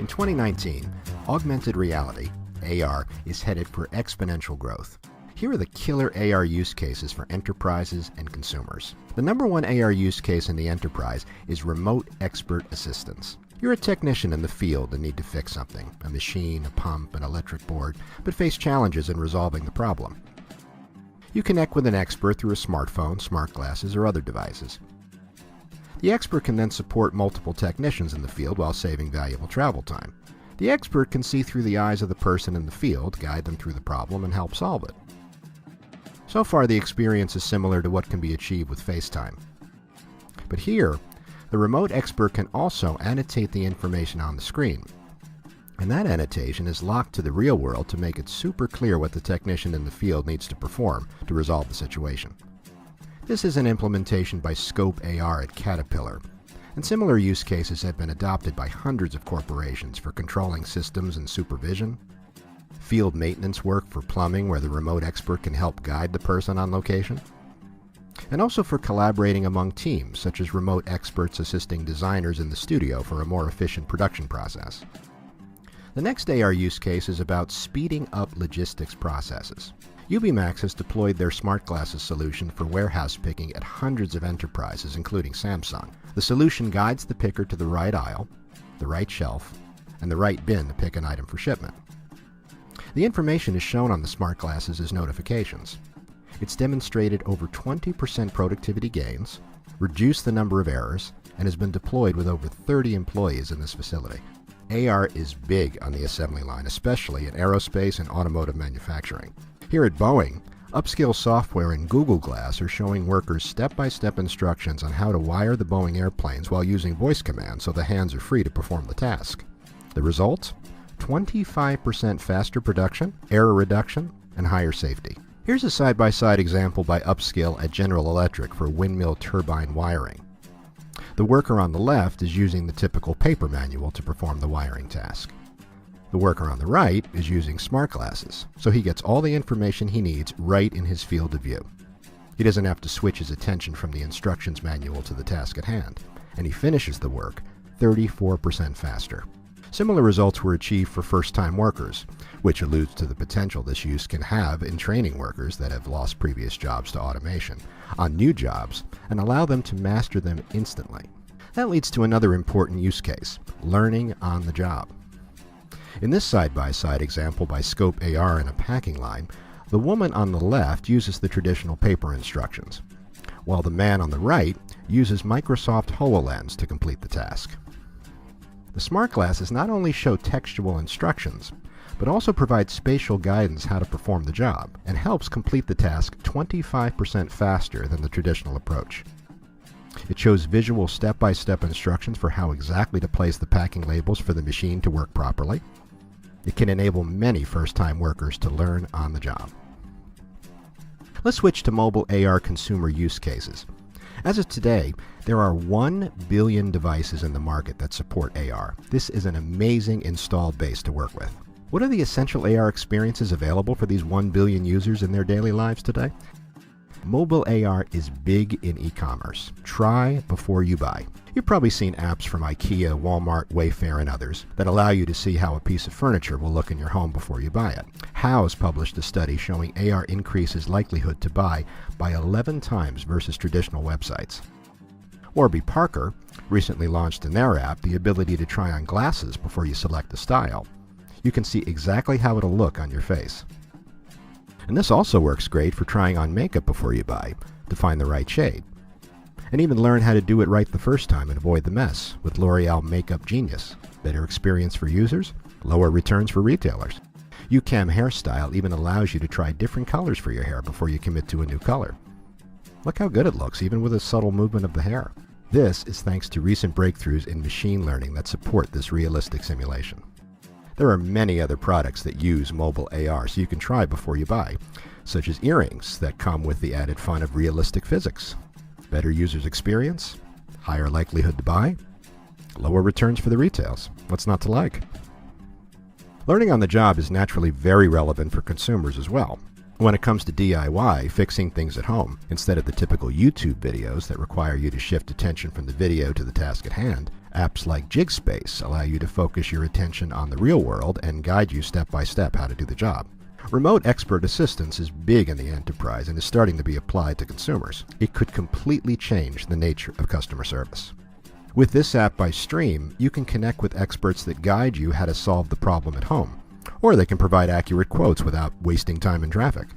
In 2019, augmented reality, AR, is headed for exponential growth. Here are the killer AR use cases for enterprises and consumers. The number one AR use case in the enterprise is remote expert assistance. You're a technician in the field and need to fix something, a machine, a pump, an electric board, but face challenges in resolving the problem. You connect with an expert through a smartphone, smart glasses, or other devices. The expert can then support multiple technicians in the field while saving valuable travel time. The expert can see through the eyes of the person in the field, guide them through the problem, and help solve it. So far, the experience is similar to what can be achieved with FaceTime. But here, the remote expert can also annotate the information on the screen. And that annotation is locked to the real world to make it super clear what the technician in the field needs to perform to resolve the situation. This is an implementation by Scope AR at Caterpillar, and similar use cases have been adopted by hundreds of corporations for controlling systems and supervision, field maintenance work for plumbing where the remote expert can help guide the person on location, and also for collaborating among teams, such as remote experts assisting designers in the studio for a more efficient production process. The next AR use case is about speeding up logistics processes. UBMax has deployed their smart glasses solution for warehouse picking at hundreds of enterprises, including Samsung. The solution guides the picker to the right aisle, the right shelf, and the right bin to pick an item for shipment. The information is shown on the smart glasses as notifications. It's demonstrated over 20% productivity gains, reduced the number of errors, and has been deployed with over 30 employees in this facility. AR is big on the assembly line, especially in aerospace and automotive manufacturing. Here at Boeing, upscale software in Google Glass are showing workers step-by-step instructions on how to wire the Boeing airplanes while using voice commands so the hands are free to perform the task. The result? 25% faster production, error reduction, and higher safety. Here's a side-by-side example by Upscale at General Electric for windmill turbine wiring. The worker on the left is using the typical paper manual to perform the wiring task. The worker on the right is using smart glasses, so he gets all the information he needs right in his field of view. He doesn't have to switch his attention from the instructions manual to the task at hand, and he finishes the work 34% faster. Similar results were achieved for first-time workers, which alludes to the potential this use can have in training workers that have lost previous jobs to automation on new jobs and allow them to master them instantly. That leads to another important use case, learning on the job. In this side-by-side example by Scope AR in a packing line, the woman on the left uses the traditional paper instructions, while the man on the right uses Microsoft HoloLens to complete the task. The smart glasses not only show textual instructions, but also provide spatial guidance how to perform the job, and helps complete the task 25% faster than the traditional approach. It shows visual step-by-step instructions for how exactly to place the packing labels for the machine to work properly. It can enable many first-time workers to learn on the job. Let's switch to mobile AR consumer use cases. As of today, there are 1 billion devices in the market that support AR. This is an amazing installed base to work with. What are the essential AR experiences available for these 1 billion users in their daily lives today? Mobile AR is big in e-commerce. Try before you buy. You've probably seen apps from IKEA, Walmart, Wayfair, and others that allow you to see how a piece of furniture will look in your home before you buy it. House published a study showing AR increases likelihood to buy by 11 times versus traditional websites. Warby Parker recently launched in their app the ability to try on glasses before you select a style. You can see exactly how it'll look on your face. And this also works great for trying on makeup before you buy to find the right shade. And even learn how to do it right the first time and avoid the mess with L'Oreal Makeup Genius. Better experience for users, lower returns for retailers. UCam Hairstyle even allows you to try different colors for your hair before you commit to a new color. Look how good it looks, even with a subtle movement of the hair. This is thanks to recent breakthroughs in machine learning that support this realistic simulation. There are many other products that use mobile AR so you can try before you buy, such as earrings that come with the added fun of realistic physics. Better user's experience, higher likelihood to buy, lower returns for the retails. What's not to like? Learning on the job is naturally very relevant for consumers as well. When it comes to DIY, fixing things at home, instead of the typical YouTube videos that require you to shift attention from the video to the task at hand, Apps like Jigspace allow you to focus your attention on the real world and guide you step by step how to do the job. Remote expert assistance is big in the enterprise and is starting to be applied to consumers. It could completely change the nature of customer service. With this app by Stream, you can connect with experts that guide you how to solve the problem at home, or they can provide accurate quotes without wasting time in traffic.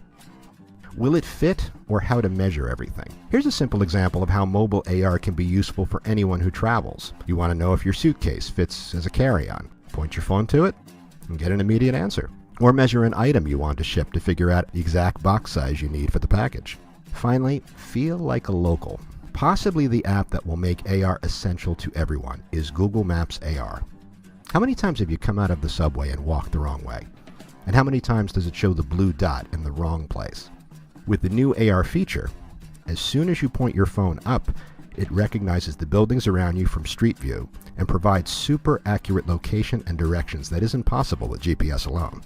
Will it fit, or how to measure everything? Here's a simple example of how mobile AR can be useful for anyone who travels. You want to know if your suitcase fits as a carry-on. Point your phone to it and get an immediate answer. Or measure an item you want to ship to figure out the exact box size you need for the package. Finally, feel like a local. Possibly the app that will make AR essential to everyone is Google Maps AR. How many times have you come out of the subway and walked the wrong way? And how many times does it show the blue dot in the wrong place? With the new AR feature, as soon as you point your phone up, it recognizes the buildings around you from Street View and provides super accurate location and directions that isn't possible with GPS alone.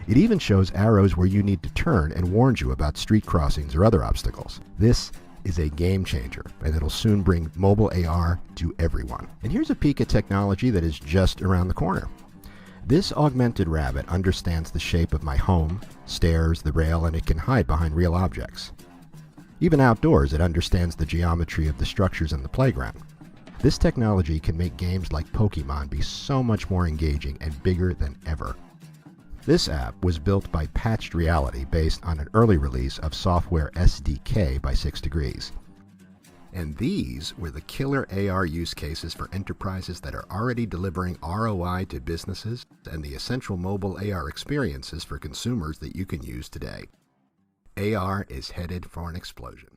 It even shows arrows where you need to turn and warns you about street crossings or other obstacles. This is a game changer, and it'll soon bring mobile AR to everyone. And here's a peek at technology that is just around the corner. This augmented rabbit understands the shape of my home, stairs, the rail, and it can hide behind real objects. Even outdoors, it understands the geometry of the structures in the playground. This technology can make games like Pokemon be so much more engaging and bigger than ever. This app was built by Patched Reality based on an early release of software SDK by 6 Degrees. And these were the killer AR use cases for enterprises that are already delivering ROI to businesses and the essential mobile AR experiences for consumers that you can use today. AR is headed for an explosion.